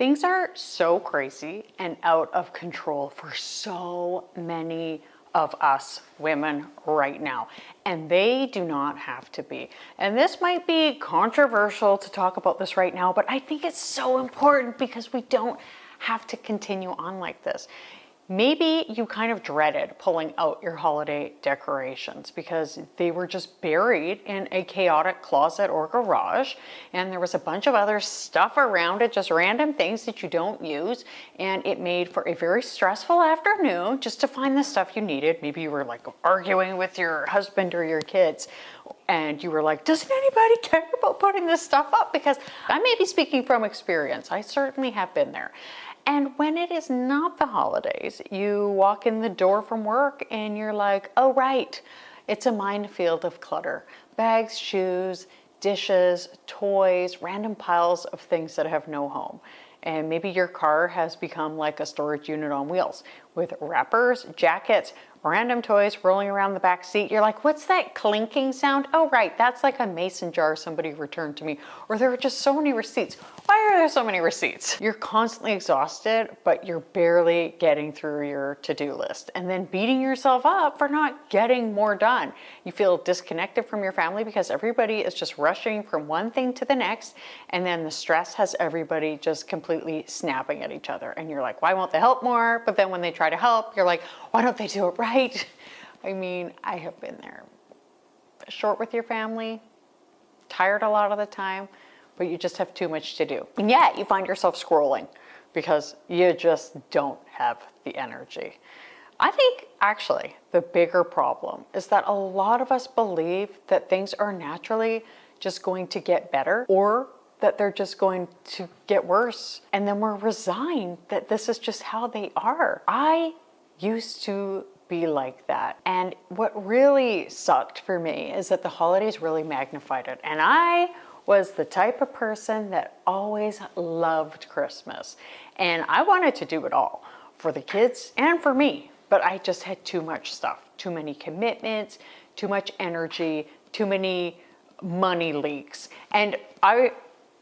Things are so crazy and out of control for so many of us women right now, and they do not have to be. And this might be controversial to talk about this right now, but I think it's so important because we don't have to continue on like this. Maybe you kind of dreaded pulling out your holiday decorations because they were just buried in a chaotic closet or garage, and there was a bunch of other stuff around it, just random things that you don't use, and it made for a very stressful afternoon just to find the stuff you needed. Maybe you were like arguing with your husband or your kids, and you were like, doesn't anybody care about putting this stuff up? Because I may be speaking from experience. I certainly have been there. And when it is not the holidays, you walk in the door from work and you're like, oh, right, it's a minefield of clutter. Bags, shoes, dishes, toys, random piles of things that have no home. And maybe your car has become like a storage unit on wheels with wrappers, jackets, random toys rolling around the back seat. You're like, what's that clinking sound? Oh, right, that's like a mason jar somebody returned to me. Or there were just so many receipts. Why are there so many receipts? You're constantly exhausted, but you're barely getting through your to-do list, and then beating yourself up for not getting more done. You feel disconnected from your family because everybody is just rushing from one thing to the next, and then the stress has everybody just completely snapping at each other. And you're like, why won't they help more? But then when they try to help, you're like, why don't they do it right? I mean, I have been there. Short with your family, tired a lot of the time, but you just have too much to do. And yet you find yourself scrolling because you just don't have the energy. I think actually the bigger problem is that a lot of us believe that things are naturally just going to get better, or that they're just going to get worse. And then we're resigned that this is just how they are. I used to be like that. And what really sucked for me is that the holidays really magnified it. And I was the type of person that always loved Christmas. And I wanted to do it all for the kids and for me. But I just had too much stuff, too many commitments, too much energy, too many money leaks. And I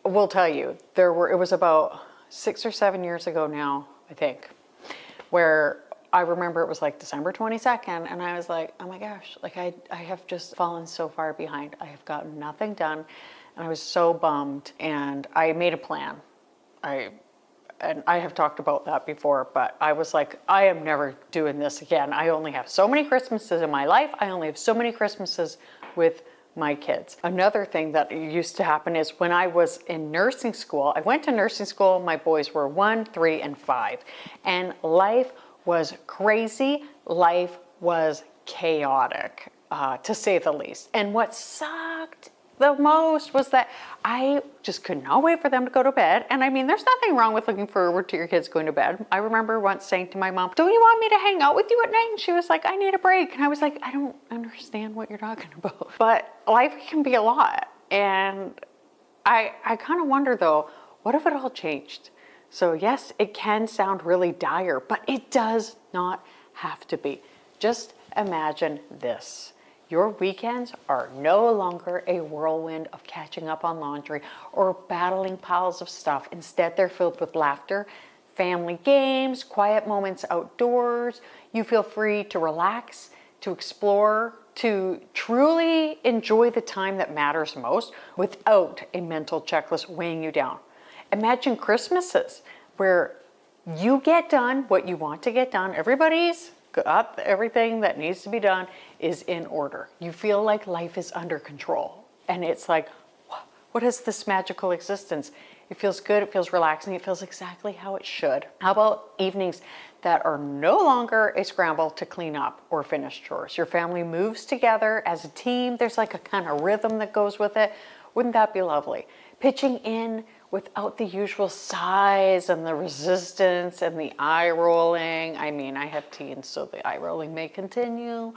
will tell you, it was about 6 or 7 years ago now, I think, where I remember it was like December 22nd, and I was like, oh my gosh, like I have just fallen so far behind. I have gotten nothing done, and I was so bummed, and I made a plan. And I have talked about that before, but I was like, I am never doing this again. I only have so many Christmases in my life. I only have so many Christmases with my kids. Another thing that used to happen is when I was in nursing school, I went to nursing school, my boys were 1, 3, and 5, and life was crazy. Life was chaotic, to say the least. And what sucked the most was that I just could not wait for them to go to bed. And I mean, there's nothing wrong with looking forward to your kids going to bed. I remember once saying to my mom, don't you want me to hang out with you at night? And she was like, I need a break. And I was like, I don't understand what you're talking about. But life can be a lot. And I kind of wonder though, what if it all changed? So yes, it can sound really dire, but it does not have to be. Just imagine this. Your weekends are no longer a whirlwind of catching up on laundry or battling piles of stuff. Instead, they're filled with laughter, family games, quiet moments outdoors. You feel free to relax, to explore, to truly enjoy the time that matters most without a mental checklist weighing you down. Imagine Christmases where you get done what you want to get done. Everybody's got everything that needs to be done is in order. You feel like life is under control. And it's like, what is this magical existence? It feels good, it feels relaxing, it feels exactly how it should. How about evenings that are no longer a scramble to clean up or finish chores? Your family moves together as a team. There's like a kind of rhythm that goes with it. Wouldn't that be lovely? Pitching in without the usual sighs and the resistance and the eye rolling. I mean, I have teens, so the eye rolling may continue,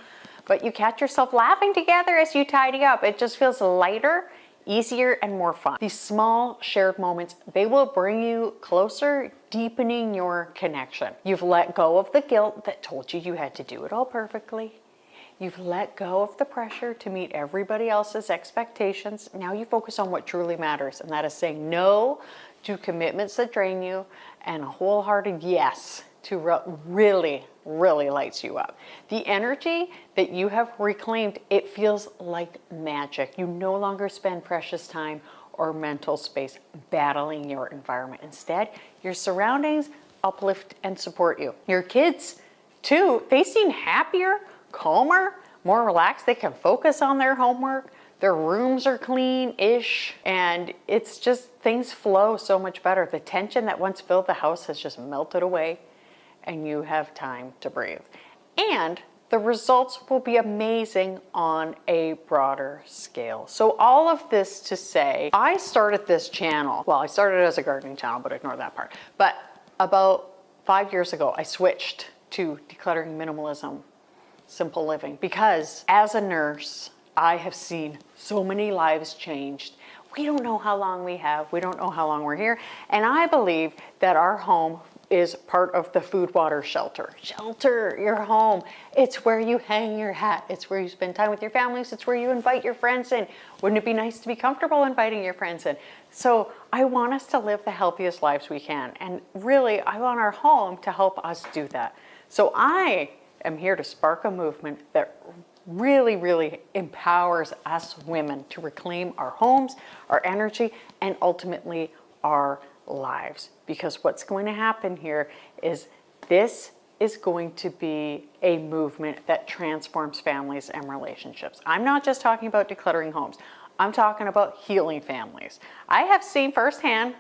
but you catch yourself laughing together as you tidy up. It just feels lighter, easier, and more fun. These small shared moments, they will bring you closer, deepening your connection. You've let go of the guilt that told you you had to do it all perfectly. You've let go of the pressure to meet everybody else's expectations. Now you focus on what truly matters, and that is saying no to commitments that drain you and a wholehearted yes to really lights you up. The energy that you have reclaimed, it feels like magic. You no longer spend precious time or mental space battling your environment. Instead, your surroundings uplift and support you. Your kids, too, they seem happier, calmer, more relaxed. They can focus on their homework. Their rooms are clean-ish, and it's just, things flow so much better. The tension that once filled the house has just melted away, and you have time to breathe. And the results will be amazing on a broader scale. So all of this to say, I started this channel, well, I started as a gardening channel, but ignore that part. But about 5 years ago, I switched to decluttering, minimalism, simple living, because as a nurse, I have seen so many lives changed. We don't know how long we have. We don't know how long we're here. And I believe that our home is part of the food, water, shelter. Shelter your home. It's where you hang your hat. It's where you spend time with your families. It's where you invite your friends in. Wouldn't it be nice to be comfortable inviting your friends in? So I want us to live the healthiest lives we can. And really, I want our home to help us do that. So I am here to spark a movement that really empowers us women to reclaim our homes, our energy, and ultimately our lives. Because what's going to happen here is this is going to be a movement that transforms families and relationships. I'm not just talking about decluttering homes. I'm talking about healing families. I have seen firsthand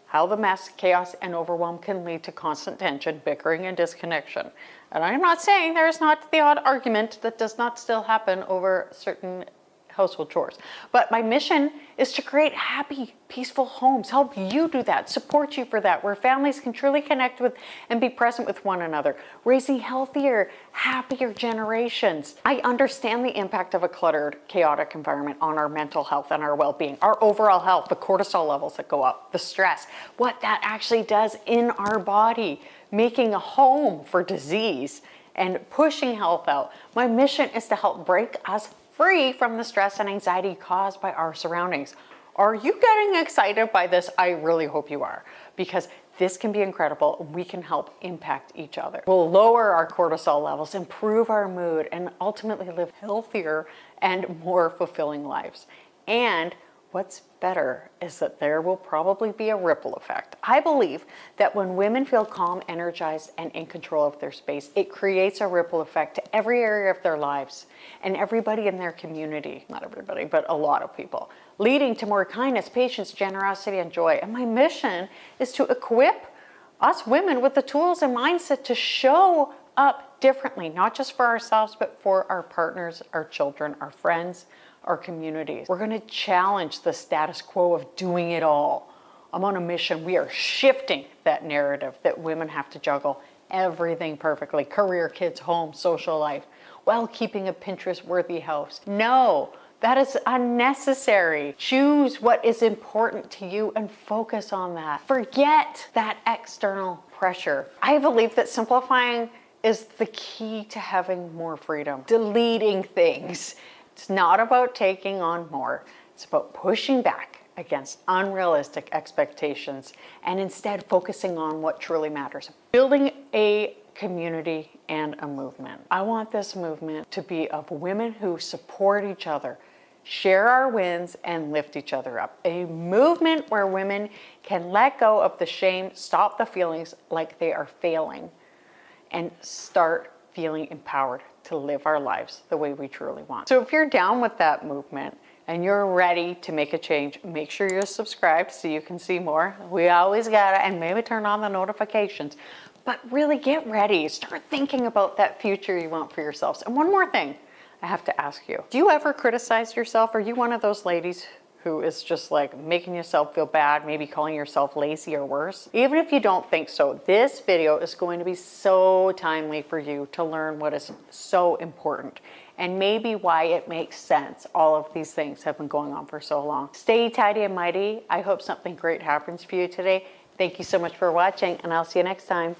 how the mess, chaos, and overwhelm can lead to constant tension, bickering, and disconnection. And I'm not saying there is not the odd argument that does not still happen over certain household chores. But my mission is to create happy, peaceful homes, help you do that, support you for that, where families can truly connect with and be present with one another, raising healthier, happier generations. I understand the impact of a cluttered, chaotic environment on our mental health and our well-being, our overall health, the cortisol levels that go up, the stress, what that actually does in our body, making a home for disease and pushing health out. My mission is to help break us free from the stress and anxiety caused by our surroundings. Are you getting excited by this? I really hope you are, because this can be incredible. We can help impact each other. We'll lower our cortisol levels, improve our mood, and ultimately live healthier and more fulfilling lives. And what's better is that there will probably be a ripple effect. I believe that when women feel calm, energized, and in control of their space, it creates a ripple effect to every area of their lives and everybody in their community. Not everybody, but a lot of people, leading to more kindness, patience, generosity, and joy. And my mission is to equip us women with the tools and mindset to show up differently, not just for ourselves, but for our partners, our children, our friends, our communities. We're going to challenge the status quo of doing it all. I'm on a mission. We are shifting that narrative that women have to juggle everything perfectly: career, kids, home, social life, while keeping a Pinterest-worthy house. No, that is unnecessary. Choose what is important to you and focus on that. Forget that external pressure. I believe that simplifying is the key to having more freedom. Deleting things. It's not about taking on more. It's about pushing back against unrealistic expectations and instead focusing on what truly matters. Building a community and a movement. I want this movement to be of women who support each other, share our wins, and lift each other up. A movement where women can let go of the shame, stop the feelings like they are failing, and start feeling empowered to live our lives the way we truly want. So if you're down with that movement and you're ready to make a change, make sure you're subscribed so you can see more. We always gotta, and maybe turn on the notifications, but really get ready. Start thinking about that future you want for yourselves. And one more thing I have to ask you. Do you ever criticize yourself? Are you one of those ladies who is just like making yourself feel bad, maybe calling yourself lazy or worse? Even if you don't think so, this video is going to be so timely for you to learn what is so important and maybe why it makes sense all of these things have been going on for so long. Stay tidy and mighty. I hope something great happens for you today. Thank you so much for watching, and I'll see you next time.